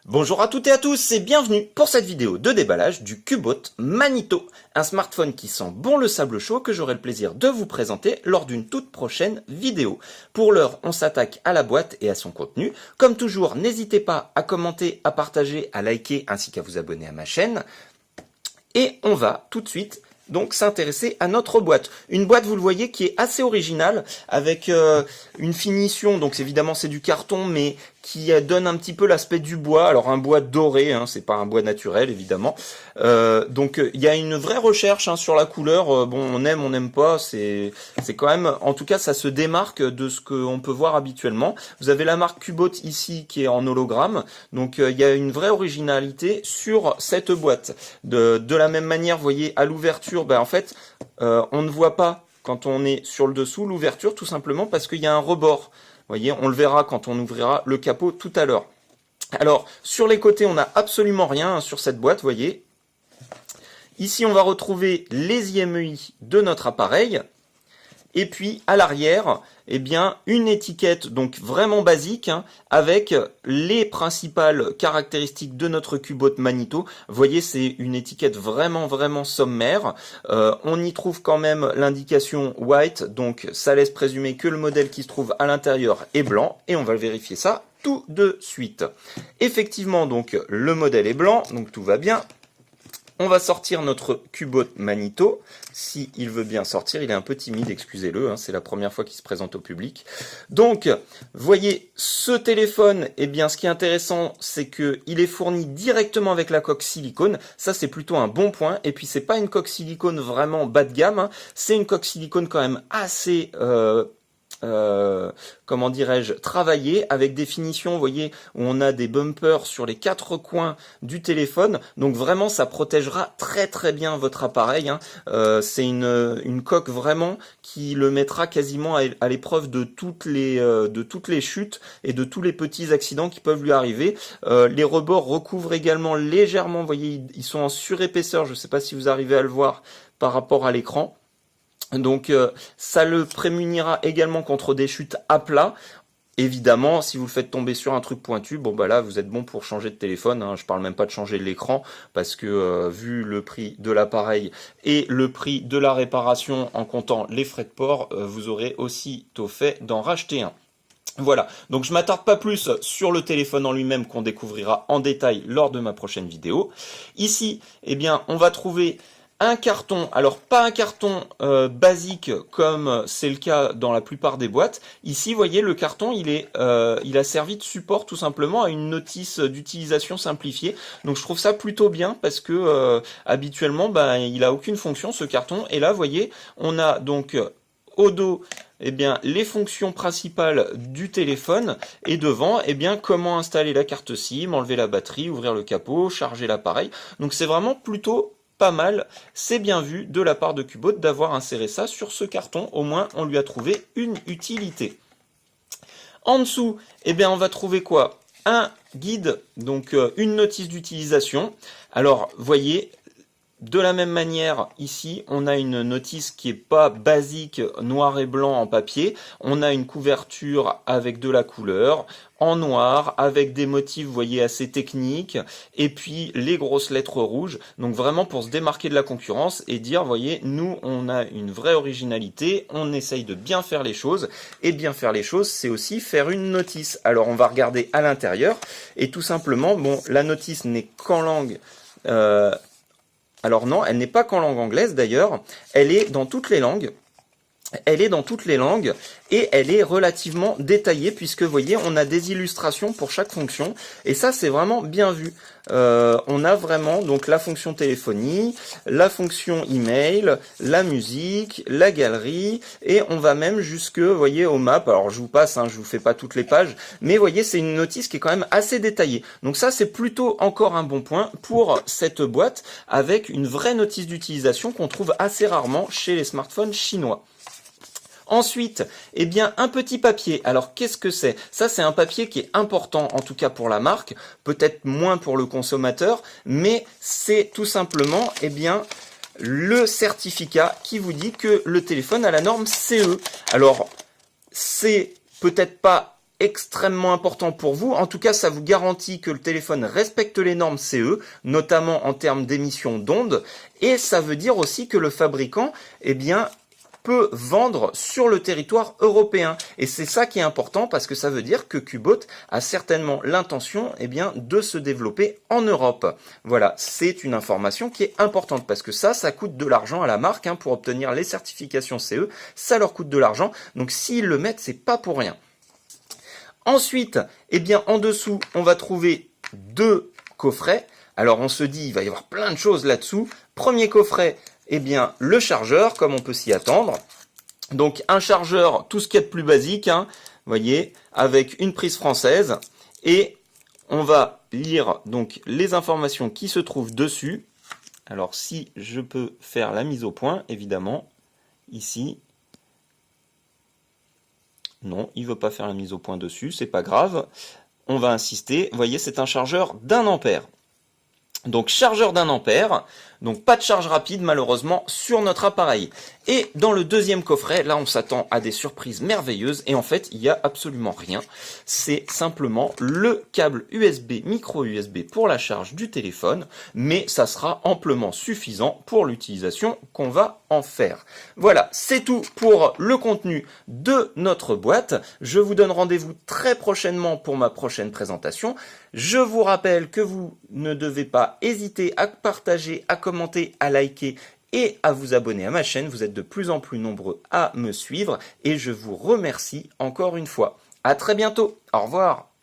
Bonjour à toutes et à tous et bienvenue pour cette vidéo de déballage du Cubot Manito, un smartphone qui sent bon le sable chaud que j'aurai le plaisir de vous présenter lors d'une toute prochaine vidéo. Pour l'heure, on s'attaque à la boîte et à son contenu. Comme toujours, n'hésitez pas à commenter, à partager, à liker ainsi qu'à vous abonner à ma chaîne. Et on va tout de suite donc s'intéresser à notre boîte. Une boîte, vous le voyez, qui est assez originale, avec une finition, donc évidemment c'est du carton, mais qui donne un petit peu l'aspect du bois. Alors un bois doré, hein, c'est pas un bois naturel évidemment. Donc il y a une vraie recherche hein, sur la couleur. Bon, on aime, on n'aime pas. C'est quand même, en tout cas, ça se démarque de ce qu'on peut voir habituellement. Vous avez la marque Cubot ici qui est en hologramme. Donc il y a une vraie originalité sur cette boîte. De la même manière, vous voyez à l'ouverture, en fait, on ne voit pas quand on est sur le dessous l'ouverture, tout simplement parce qu'il y a un rebord. Vous voyez, on le verra quand on ouvrira le capot tout à l'heure. Alors, sur les côtés, on n'a absolument rien sur cette boîte, vous voyez. Ici, on va retrouver les IMEI de notre appareil. Et puis, à l'arrière, eh bien, une étiquette donc vraiment basique hein, avec les principales caractéristiques de notre Cubot Manito. Vous voyez, c'est une étiquette vraiment sommaire. On y trouve quand même l'indication white, donc ça laisse présumer que le modèle qui se trouve à l'intérieur est blanc. Et on va vérifier ça tout de suite. Effectivement, donc le modèle est blanc, donc tout va bien. On va sortir notre Cubot Manito, si il veut bien sortir, il est un peu timide, excusez-le, hein, c'est la première fois qu'il se présente au public. Donc, voyez, ce téléphone, eh bien, ce qui est intéressant, c'est qu'il est fourni directement avec la coque silicone, ça c'est plutôt un bon point, et puis c'est pas une coque silicone vraiment bas de gamme, hein, c'est une coque silicone quand même assez... comment dirais-je, travaillé avec des finitions, vous voyez, où on a des bumpers sur les quatre coins du téléphone, donc vraiment ça protégera très bien votre appareil, hein. C'est une coque vraiment qui le mettra quasiment à l'épreuve de toutes les chutes et de tous les petits accidents qui peuvent lui arriver. Les rebords recouvrent également légèrement, vous voyez, ils sont en surépaisseur, je ne sais pas si vous arrivez à le voir par rapport à l'écran. Donc ça le prémunira également contre des chutes à plat. Évidemment, si vous le faites tomber sur un truc pointu, bon bah là vous êtes bon pour changer de téléphone, hein. Je parle même pas de changer l'écran parce que vu le prix de l'appareil et le prix de la réparation en comptant les frais de port, vous aurez aussitôt fait d'en racheter un. Voilà, donc je m'attarde pas plus sur le téléphone en lui-même qu'on découvrira en détail lors de ma prochaine vidéo. Ici, eh bien, on va trouver un carton, alors pas un carton basique comme c'est le cas dans la plupart des boîtes. Ici, vous voyez, le carton, il a servi de support tout simplement à une notice d'utilisation simplifiée. Donc je trouve ça plutôt bien parce que habituellement, il a aucune fonction ce carton. Et là, vous voyez, on a donc au dos eh bien, les fonctions principales du téléphone et devant, eh bien, comment installer la carte SIM, enlever la batterie, ouvrir le capot, charger l'appareil. Donc c'est vraiment plutôt pas mal, c'est bien vu de la part de Cubot d'avoir inséré ça sur ce carton, au moins on lui a trouvé une utilité. En dessous, eh bien on va trouver quoi? Un guide, donc une notice d'utilisation. Alors, voyez, de la même manière, ici, on a une notice qui est pas basique, noir et blanc en papier. On a une couverture avec de la couleur, en noir, avec des motifs, vous voyez, assez techniques. Et puis, les grosses lettres rouges. Donc, vraiment pour se démarquer de la concurrence et dire, vous voyez, nous, on a une vraie originalité. On essaye de bien faire les choses. Et bien faire les choses, c'est aussi faire une notice. Alors, on va regarder à l'intérieur. Et tout simplement, bon, la notice n'est qu'en langue... Alors non, elle n'est pas qu'en langue anglaise d'ailleurs, elle est dans toutes les langues. Elle est dans toutes les langues et elle est relativement détaillée puisque vous voyez on a des illustrations pour chaque fonction et ça c'est vraiment bien vu. On a vraiment donc la fonction téléphonie, la fonction email, la musique, la galerie et on va même jusque vous voyez aux maps. Alors je vous passe, hein, je vous fais pas toutes les pages, mais vous voyez c'est une notice qui est quand même assez détaillée. Donc ça c'est plutôt encore un bon point pour cette boîte avec une vraie notice d'utilisation qu'on trouve assez rarement chez les smartphones chinois. Ensuite, eh bien, un petit papier. Alors, qu'est-ce que c'est? Ça, c'est un papier qui est important, en tout cas pour la marque, peut-être moins pour le consommateur, mais c'est tout simplement, eh bien, le certificat qui vous dit que le téléphone a la norme CE. Alors, c'est peut-être pas extrêmement important pour vous. En tout cas, ça vous garantit que le téléphone respecte les normes CE, notamment en termes d'émissions d'ondes. Et ça veut dire aussi que le fabricant, eh bien, peut vendre sur le territoire européen. Et c'est ça qui est important parce que ça veut dire que Cubot a certainement l'intention, eh bien, de se développer en Europe. Voilà, c'est une information qui est importante parce que ça coûte de l'argent à la marque, hein, pour obtenir les certifications CE, ça leur coûte de l'argent. Donc s'ils le mettent, c'est pas pour rien. Ensuite, eh bien, en dessous, on va trouver 2 coffrets. Alors on se dit, il va y avoir plein de choses là-dessous. Premier coffret, eh bien, le chargeur, comme on peut s'y attendre. Donc, un chargeur, tout ce qu'il y a de plus basique, hein, voyez, avec une prise française. Et on va lire donc les informations qui se trouvent dessus. Alors, si je peux faire la mise au point, évidemment, ici. Non, il ne veut pas faire la mise au point dessus, c'est pas grave. On va insister. Vous voyez, c'est un chargeur d'1 ampère. Donc chargeur d'1 ampère, donc pas de charge rapide malheureusement sur notre appareil. Et dans le deuxième coffret, là on s'attend à des surprises merveilleuses et en fait il n'y a absolument rien. C'est simplement le câble USB, micro USB pour la charge du téléphone, mais ça sera amplement suffisant pour l'utilisation qu'on va en faire. Voilà, c'est tout pour le contenu de notre boîte. Je vous donne rendez-vous très prochainement pour ma prochaine présentation. Je vous rappelle que vous ne devez pas hésiter à partager, à commenter, à liker et à vous abonner à ma chaîne. Vous êtes de plus en plus nombreux à me suivre et je vous remercie encore une fois. À très bientôt. Au revoir.